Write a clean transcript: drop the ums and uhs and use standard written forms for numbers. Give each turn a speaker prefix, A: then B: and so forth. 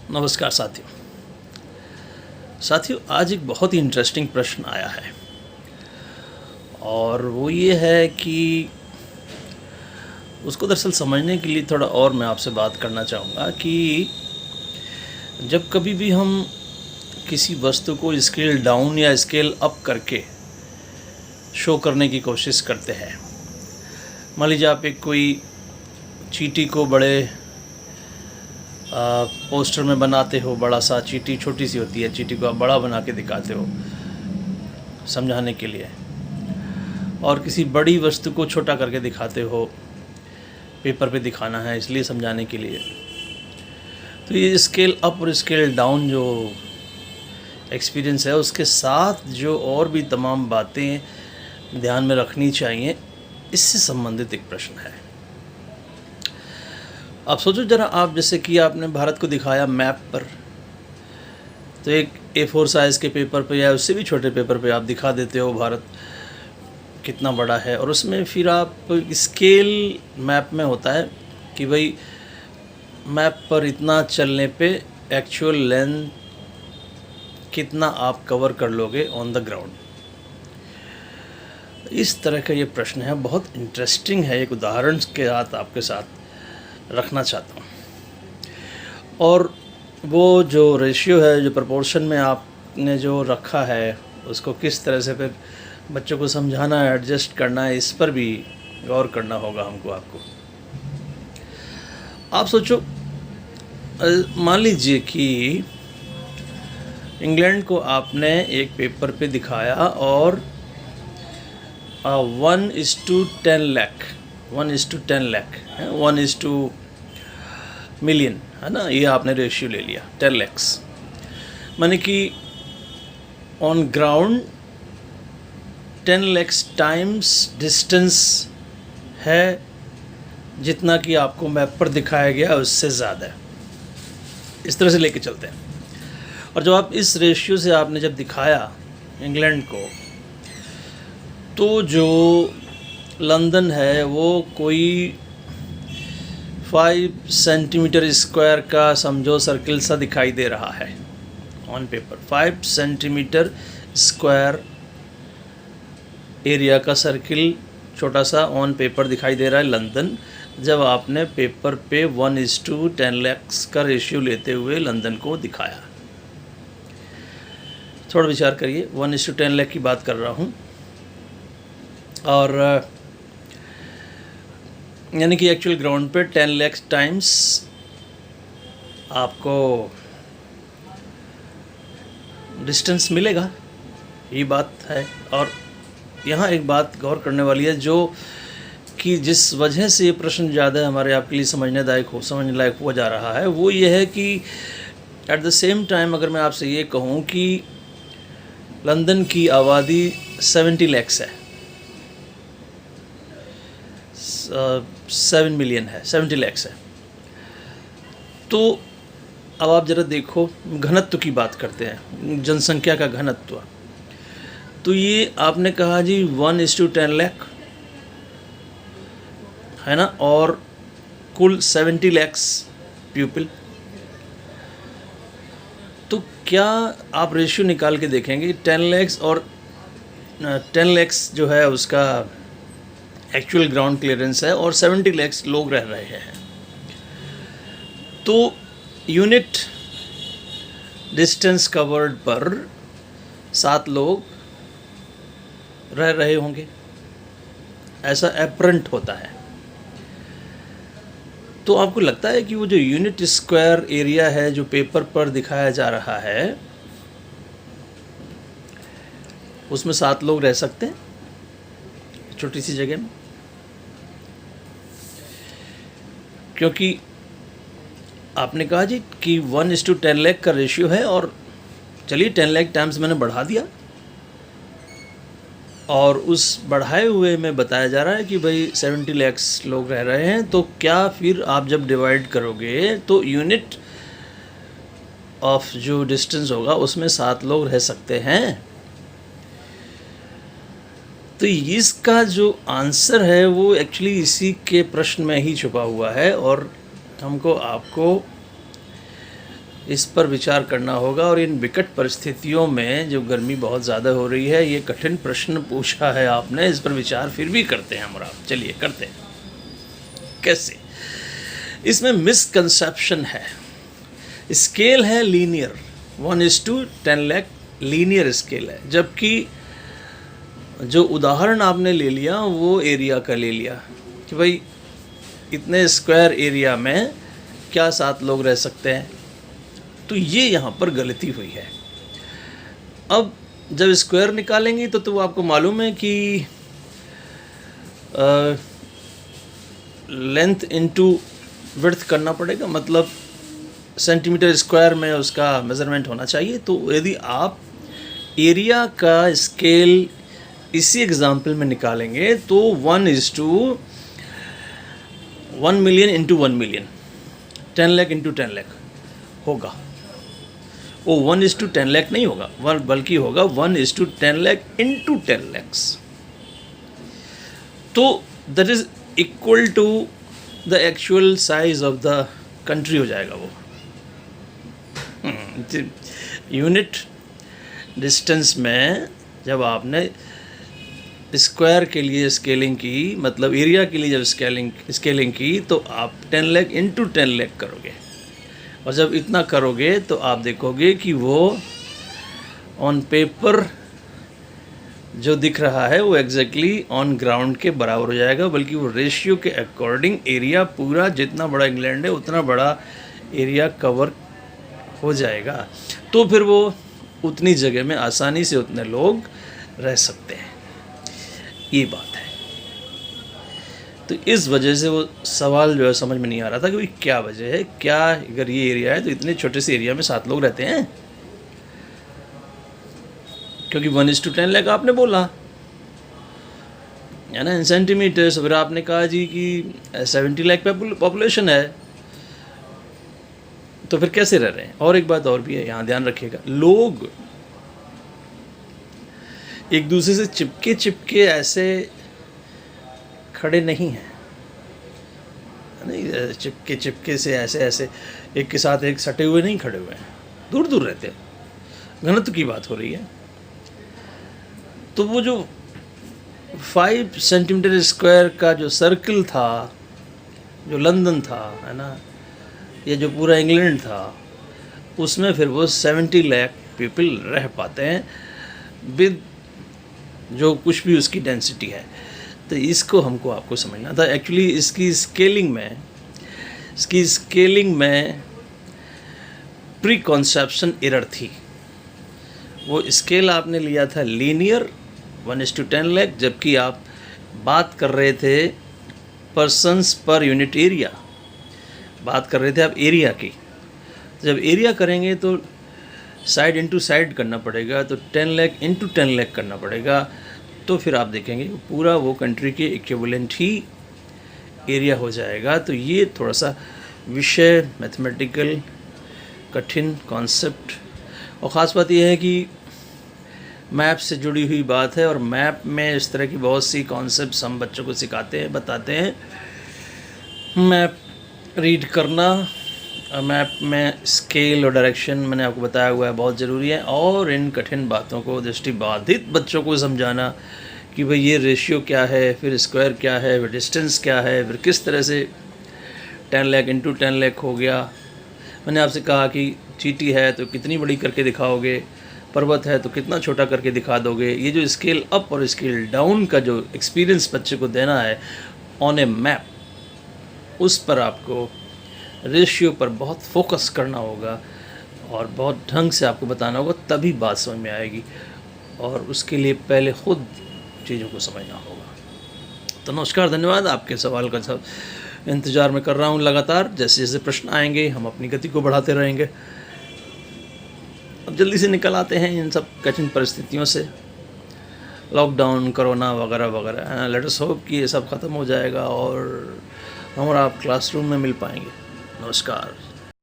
A: नमस्कार साथियों, आज एक बहुत ही इंटरेस्टिंग प्रश्न आया है और वो ये है कि उसको दरअसल समझने के लिए थोड़ा और मैं आपसे बात करना चाहूँगा कि जब कभी भी हम किसी वस्तु को स्केल डाउन या स्केल अप करके शो करने की कोशिश करते हैं। मान लीजिए आप एक कोई चींटी को बड़े पोस्टर में बनाते हो, बड़ा सा चींटी छोटी सी होती है, चींटी को आप बड़ा बना के दिखाते हो समझाने के लिए, और किसी बड़ी वस्तु को छोटा करके दिखाते हो, पेपर पे दिखाना है इसलिए समझाने के लिए। तो ये स्केल अप और स्केल डाउन जो एक्सपीरियंस है उसके साथ जो और भी तमाम बातें ध्यान में रखनी चाहिए, इससे संबंधित एक प्रश्न है। आप सोचो ज़रा, आप जैसे कि आपने भारत को दिखाया मैप पर, तो एक A4 साइज़ के पेपर पे या उससे भी छोटे पेपर पे आप दिखा देते हो भारत कितना बड़ा है, और उसमें फिर आप स्केल मैप में होता है कि भाई मैप पर इतना चलने पे एक्चुअल लेंथ कितना आप कवर कर लोगे ऑन द ग्राउंड। इस तरह का ये प्रश्न है, बहुत इंटरेस्टिंग है, एक उदाहरण के साथ आपके साथ रखना चाहता हूँ। और वो जो रेशियो है, जो प्रोपोर्शन में आपने जो रखा है, उसको किस तरह से फिर बच्चों को समझाना है, एडजस्ट करना है, इस पर भी गौर करना होगा आपको। आप सोचो, मान लीजिए कि इंग्लैंड को आपने एक पेपर पे दिखाया और 1:10 लाख, 1:10 लाख है, 1:million है ना, ये आपने रेशियो ले लिया 10 lakhs, माने कि on ground 10 lakhs times distance है जितना कि आपको मैप पर दिखाया गया उससे ज़्यादा है। इस तरह से लेके चलते हैं। और जब आप इस रेशियो से आपने जब दिखाया इंग्लैंड को, तो जो लंदन है वो कोई 5 सेंटीमीटर स्क्वायर का समझो सर्किल सा दिखाई दे रहा है on paper. 5 centimetre square area का सर्किल छोटा सा ऑन पेपर दिखाई दे रहा है लंदन, जब आपने पेपर पे 1:10 lakhs का रेशियो लेते हुए लंदन को दिखाया। थोड़ा विचार करिए, 1:10 lakh की बात कर रहा हूँ, और यानी कि एक्चुअल ग्राउंड पे 10 lakhs टाइम्स आपको डिस्टेंस मिलेगा, ये बात है। और यहाँ एक बात गौर करने वाली है, जो कि जिस वजह से ये प्रश्न ज़्यादा हमारे आपके लिए समझने लायक हो जा रहा है, वो ये है कि एट द सेम टाइम अगर मैं आपसे ये कहूँ कि लंदन की आबादी 70 lakhs है, 7 million है, 70 lakhs है, तो अब आप ज़रा देखो, घनत्व की बात करते हैं, जनसंख्या का घनत्व। तो ये आपने कहा जी 1:10 lakh है ना, और कुल 70 lakhs पीपल। तो क्या आप रेशियो निकाल के देखेंगे, 10 lakhs और 10 lakhs जो है उसका एक्चुअल ग्राउंड क्लियरेंस है और 70 lakhs लोग रह रहे हैं, तो यूनिट डिस्टेंस कवर्ड पर 7 लोग रह रहे होंगे, ऐसा एपरेंट होता है। तो आपको लगता है कि वो जो यूनिट स्क्वायर एरिया है जो पेपर पर दिखाया जा रहा है, उसमें 7 लोग रह सकते हैं छोटी सी जगह में? क्योंकि आपने कहा जी कि 1:10 lakh का रेशियो है, और चलिए 10 lakh टाइम्स मैंने बढ़ा दिया, और उस बढ़ाए हुए में बताया जा रहा है कि भाई 70 lakhs लोग रह रहे हैं। तो क्या फिर आप जब डिवाइड करोगे तो यूनिट ऑफ जो डिस्टेंस होगा उसमें 7 लोग रह सकते हैं? तो इसका जो आंसर है वो एक्चुअली इसी के प्रश्न में ही छुपा हुआ है, और हमको आपको इस पर विचार करना होगा। और इन विकट परिस्थितियों में जो गर्मी बहुत ज़्यादा हो रही है, ये कठिन प्रश्न पूछा है आपने, इस पर विचार फिर भी करते हैं हम। चलिए करते हैं। कैसे? इसमें मिसकंसेप्शन है। स्केल है लीनियर, 1:10 लाख लीनियर स्केल है, जबकि जो उदाहरण आपने ले लिया वो एरिया का ले लिया कि भाई इतने स्क्वायर एरिया में क्या 7 लोग रह सकते हैं। तो ये यहाँ पर गलती हुई है। अब जब स्क्वायर निकालेंगे तो आपको मालूम है कि लेंथ इनटू विड्थ करना पड़ेगा, मतलब सेंटीमीटर स्क्वायर में उसका मेज़रमेंट होना चाहिए। तो यदि आप एरिया का स्केल इसी एग्जाम्पल में निकालेंगे तो 1:1 million into 1 million, 10 lakh into 10 lakh होगा। वो 1:10 लाख नहीं होगा, बल्कि होगा 1:10 लाख इंटू 10 लैक्स। तो that is equal to the actual size of the country हो जाएगा वो। यूनिट डिस्टेंस में जब आपने स्क्वायर के लिए स्केलिंग की, मतलब एरिया के लिए जब स्केलिंग की, तो आप 10 लाख इंटू 10 लाख करोगे। और जब इतना करोगे तो आप देखोगे कि वो ऑन पेपर जो दिख रहा है वो एग्जैक्टली ऑन ग्राउंड के बराबर हो जाएगा, बल्कि वो रेशियो के अकॉर्डिंग एरिया पूरा, जितना बड़ा इंग्लैंड है उतना बड़ा एरिया कवर हो जाएगा। तो फिर वो उतनी जगह में आसानी से उतने लोग रह सकते हैं। ये बात है। तो इस वजह से वो सवाल जो है समझ में नहीं आ रहा था कि भाई क्या वजह है, क्या अगर ये एरिया है तो इतने छोटे से एरिया में 7 लोग रहते हैं, क्योंकि 1:10 लाख आपने बोला है ना, इन सेंटीमीटर्स। फिर आपने कहा जी कि 70 लाख पॉपुलेशन है, तो फिर कैसे रह रहे हैं। और एक बात और भी है, यहाँ ध्यान रखिएगा, लोग एक दूसरे से चिपके ऐसे खड़े नहीं हैं, नहीं, चिपके से ऐसे एक के साथ एक सटे हुए नहीं खड़े हुए हैं, दूर दूर रहते हैं। घनत्व की बात हो रही है। तो वो जो 5 सेंटीमीटर स्क्वायर का जो सर्कल था, जो लंदन था, है ना, ये जो पूरा इंग्लैंड था, उसमें फिर वो 70 लाख पीपल रह पाते हैं विद जो कुछ भी उसकी डेंसिटी है। तो इसको हमको आपको समझना था। एक्चुअली इसकी स्केलिंग में प्री कॉन्सेप्शन एरर थी। वो स्केल आपने लिया था लीनियर 1:10 लाख, जबकि आप बात कर रहे थे पर्सन्स पर यूनिट एरिया, बात कर रहे थे आप एरिया की। जब एरिया करेंगे तो साइड इंटू साइड करना पड़ेगा, तो 10 लाख इंटू 10 लाख करना पड़ेगा। तो फिर आप देखेंगे पूरा वो कंट्री के इक्विवेलेंट ही एरिया हो जाएगा। तो ये थोड़ा सा विषय मैथमेटिकल कठिन कॉन्सेप्ट, और ख़ास बात यह है कि मैप से जुड़ी हुई बात है, और मैप में इस तरह की बहुत सी कॉन्सेप्ट्स हम बच्चों को सिखाते हैं, बताते हैं। मैप रीड करना, मैप में स्केल और डायरेक्शन मैंने आपको बताया हुआ है बहुत ज़रूरी है। और इन कठिन बातों को दृष्टिबाधित बच्चों को समझाना कि भाई ये रेशियो क्या है, फिर स्क्वायर क्या है, फिर डिस्टेंस क्या है, फिर किस तरह से 10 लाख इंटू 10 लाख हो गया। मैंने आपसे कहा कि चींटी है तो कितनी बड़ी करके दिखाओगे, पर्वत है तो कितना छोटा करके दिखा दोगे। ये जो स्केल अप और स्केल डाउन का जो एक्सपीरियंस बच्चे को देना है ऑन ए मैप, उस पर आपको रेशियो पर बहुत फोकस करना होगा और बहुत ढंग से आपको बताना होगा, तभी बात समझ में आएगी। और उसके लिए पहले ख़ुद चीज़ों को समझना होगा। तो नमस्कार, धन्यवाद। आपके सवाल का सब इंतज़ार में कर रहा हूँ लगातार। जैसे जैसे प्रश्न आएंगे हम अपनी गति को बढ़ाते रहेंगे। अब जल्दी से निकल आते हैं इन सब कठिन परिस्थितियों से, लॉकडाउन, कोरोना वगैरह वगैरह। लेट अस होप कि ये सब ख़त्म हो जाएगा और हम और आप क्लासरूम में मिल पाएंगे। नमस्कार।